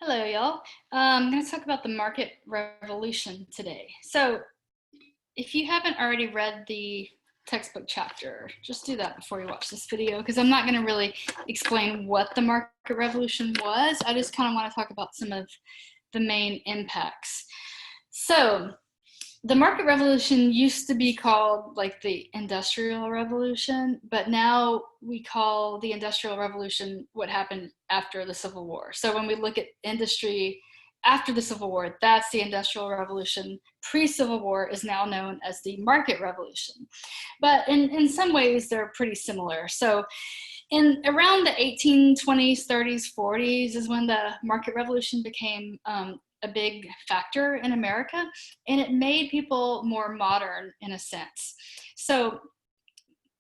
Hello, y'all. I'm going to talk about the market revolution today. So, if you haven't already read the textbook chapter, just do that before you watch this video because I'm not going to really explain what the market revolution was. I just kind of want to talk about some of the main impacts. So, the market revolution used to be called like the industrial revolution, but now we call the industrial revolution what happened after the Civil War. So when we look at industry after the Civil War, that's the industrial revolution. Pre-Civil War is now known as the market revolution. But in some ways, they're pretty similar. So in around the 1820s, 30s, 40s is when the market revolution became a big factor in America, and it made people more modern in a sense. So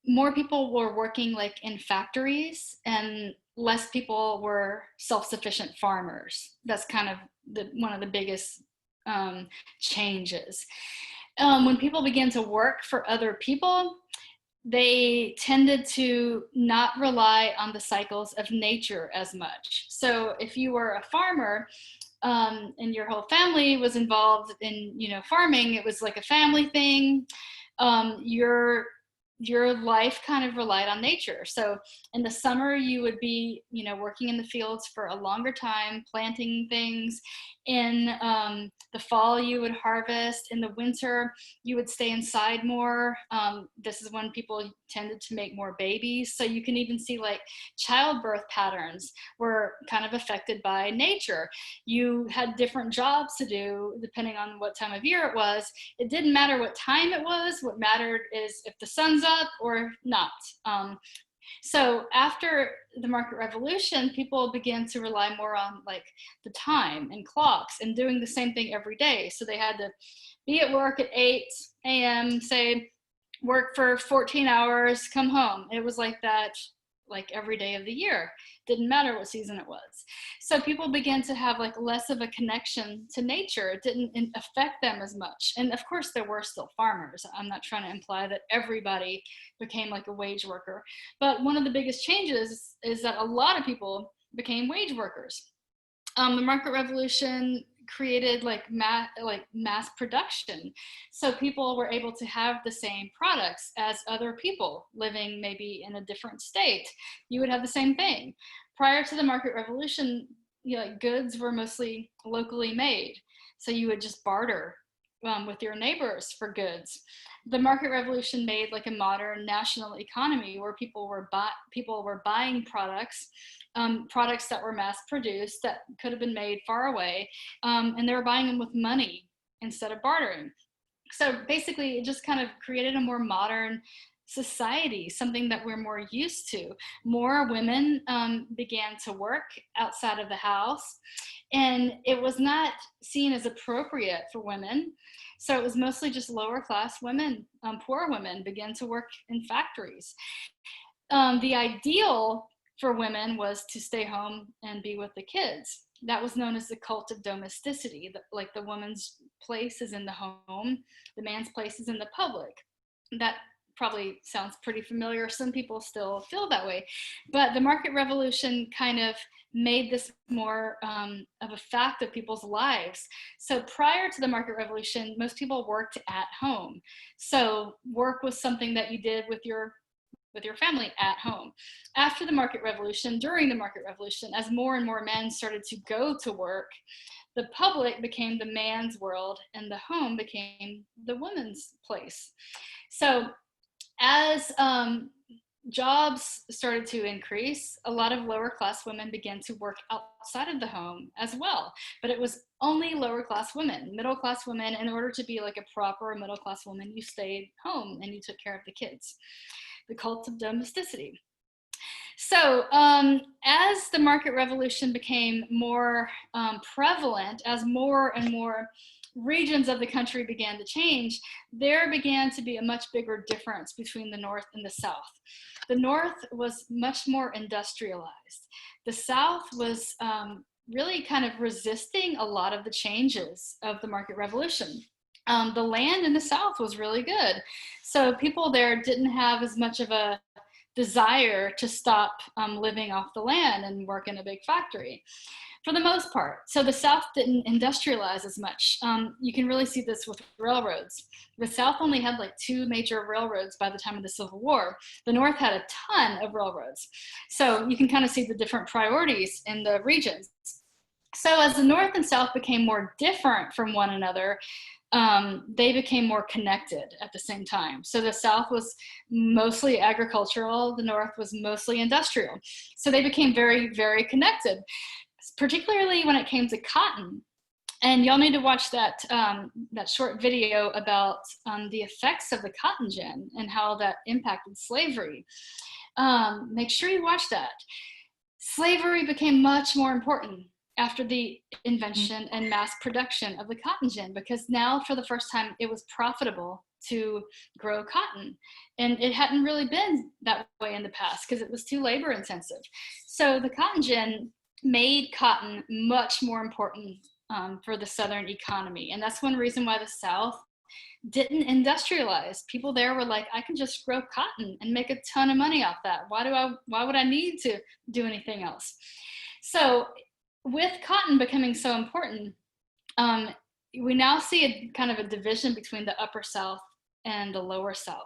more people were working like in factories and less people were self-sufficient farmers. That's kind of one of the biggest changes. When people began to work for other people, they tended to not rely on the cycles of nature as much. So if you were a farmer, and your whole family was involved in, farming, it was like a family thing. Your life kind of relied on nature. So in the summer, you would be, working in the fields for a longer time, planting things. In the fall, you would harvest. In the winter, you would stay inside more. This is when people tended to make more babies. So you can even see like childbirth patterns were kind of affected by nature. You had different jobs to do depending on what time of year it was. It didn't matter what time it was. What mattered is if the sun's up or not. So after the market revolution, people began to rely more on like the time and clocks and doing the same thing every day. So they had to be at work at 8 a.m., say, work for 14 hours, come home. It was like that like every day of the year. Didn't matter what season it was. So people began to have like less of a connection to nature. It didn't affect them as much. And of course there were still farmers. I'm not trying to imply that everybody became like a wage worker. But one of the biggest changes is that a lot of people became wage workers. The market revolution created like mass production, so people were able to have the same products as other people living maybe in a different state. You would have the same thing. Prior to the market revolution, like goods were mostly locally made, so you would just barter with your neighbors for goods. The market revolution made like a modern national economy where people were buying products, products that were mass produced that could have been made far away, and they were buying them with money instead of bartering. So basically, it just kind of created a more modern society, something that we're more used to. More women began to work outside of the house, and it was not seen as appropriate for women. So it was mostly just lower class women, poor women began to work in factories. The ideal for women was to stay home and be with the kids. That was known as the cult of domesticity. Like the woman's place is in the home, the man's place is in the public. That probably sounds pretty familiar. Some people still feel that way. But the market revolution kind of made this more of a fact of people's lives. So prior to the market revolution, most people worked at home. So work was something that you did with your family at home. After the market revolution, during the market revolution, as more and more men started to go to work, the public became the man's world and the home became the woman's place. So as jobs started to increase, a lot of lower class women began to work outside of the home as well. But it was only lower class women. Middle class women, in order to be like a proper middle class woman, you stayed home and you took care of the kids. The cult of domesticity. So as the market revolution became more prevalent, as more and more regions of the country began to change, there began to be a much bigger difference between the North and the South. The North was much more industrialized. The South was really kind of resisting a lot of the changes of the market revolution. The land in the South was really good. So people there didn't have as much of a desire to stop living off the land and work in a big factory for the most part. So the South didn't industrialize as much. You can really see this with railroads. The South only had like 2 major railroads by the time of the Civil War. The North had a ton of railroads. So you can kind of see the different priorities in the regions. So as the North and South became more different from one another, they became more connected at the same time. So the South was mostly agricultural, the North was mostly industrial. So they became very, very connected, particularly when it came to cotton. And y'all need to watch that, that short video about the effects of the cotton gin and how that impacted slavery. Make sure you watch that. Slavery became much more important after the invention and mass production of the cotton gin, because now for the first time it was profitable to grow cotton, and it hadn't really been that way in the past because it was too labor intensive. So the cotton gin made cotton much more important for the Southern economy, and that's one reason why the South didn't industrialize. People there were like, I can just grow cotton and make a ton of money off that. Why would I need to do anything else? So with cotton becoming so important, we now see a kind of a division between the Upper South and the Lower South.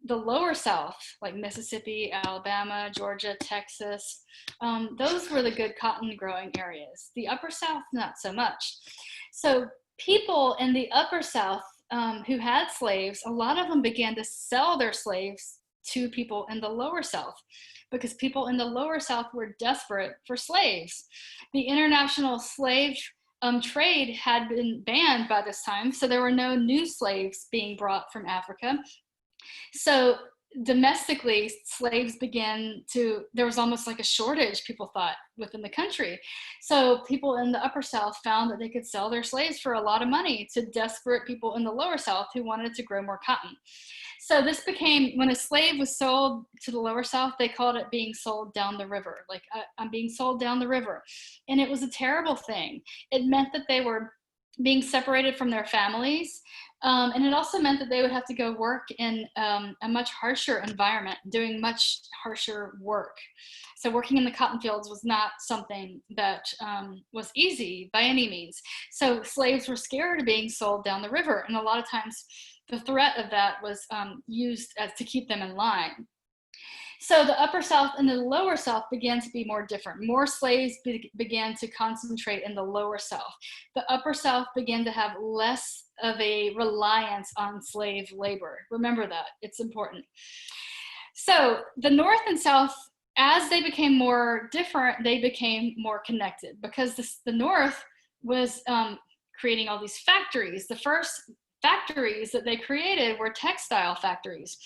The Lower South, like Mississippi, Alabama, Georgia, Texas, those were the good cotton growing areas. The Upper South, not so much. So people in the Upper South who had slaves, a lot of them began to sell their slaves to people in the Lower South, because people in the Lower South were desperate for slaves. The international slave trade had been banned by this time, so there were no new slaves being brought from Africa. So domestically, slaves began to, there was almost like a shortage, people thought, within the country. So people in the Upper South found that they could sell their slaves for a lot of money to desperate people in the Lower South who wanted to grow more cotton. So this became, when a slave was sold to the Lower South, they called it being sold down the river. Like, I'm being sold down the river. And it was a terrible thing. It meant that they were being separated from their families. And it also meant that they would have to go work in a much harsher environment, doing much harsher work. So working in the cotton fields was not something that was easy by any means. So slaves were scared of being sold down the river. And a lot of times the threat of that was used as to keep them in line. So the Upper South and the Lower South began to be more different. More slaves began to concentrate in the Lower South. The Upper South began to have less of a reliance on slave labor. Remember that, it's important. So the North and South, as they became more different, they became more connected, because the North was creating all these factories. The first factories that they created were textile factories,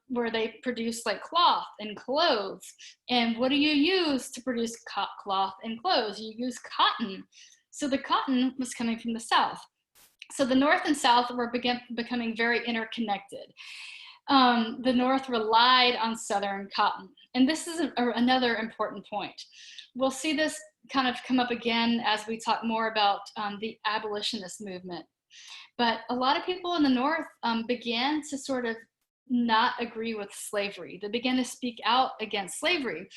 where they produced like cloth and clothes. And what do you use to produce cloth and clothes? You use cotton. So the cotton was coming from the South. So the North and South were becoming very interconnected. The North relied on Southern cotton. And this is another important point. We'll see this kind of come up again as we talk more about the abolitionist movement. But a lot of people in the North began to sort of not agree with slavery. They began to speak out against slavery.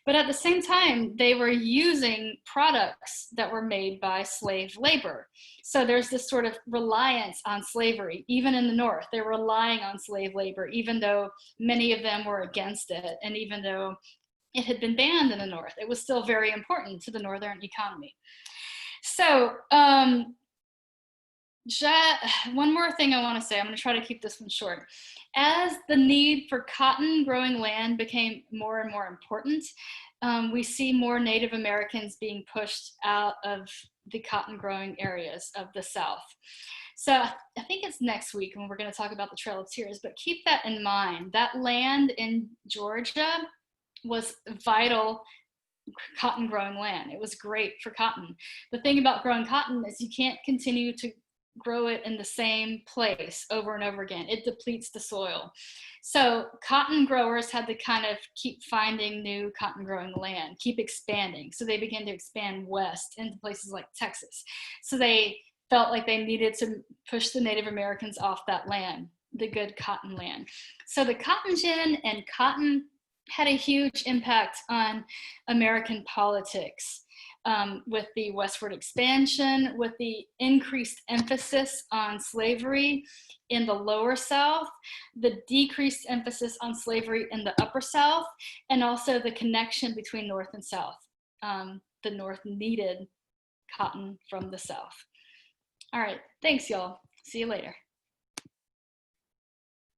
But at the same time, they were using products that were made by slave labor. So there's this sort of reliance on slavery. Even in the North, they're relying on slave labor, even though many of them were against it. And even though it had been banned in the North, it was still very important to the Northern economy. So one more thing I want to say, I'm going to try to keep this one short. As the need for cotton growing land became more and more important, we see more Native Americans being pushed out of the cotton growing areas of the South. So I think it's next week when we're going to talk about the Trail of Tears, but keep that in mind. That land in Georgia was vital cotton growing land. It was great for cotton. The thing about growing cotton is you can't continue to grow it in the same place over and over again. It depletes the soil. So cotton growers had to kind of keep finding new cotton growing land, keep expanding. So they began to expand west into places like Texas. So they felt like they needed to push the Native Americans off that land. the good cotton land. So the cotton gin and cotton had a huge impact on American politics. With the westward expansion, with the increased emphasis on slavery in the lower South, the decreased emphasis on slavery in the upper South, and also the connection between North and South. The North needed cotton from the South. All right, thanks y'all. See you later.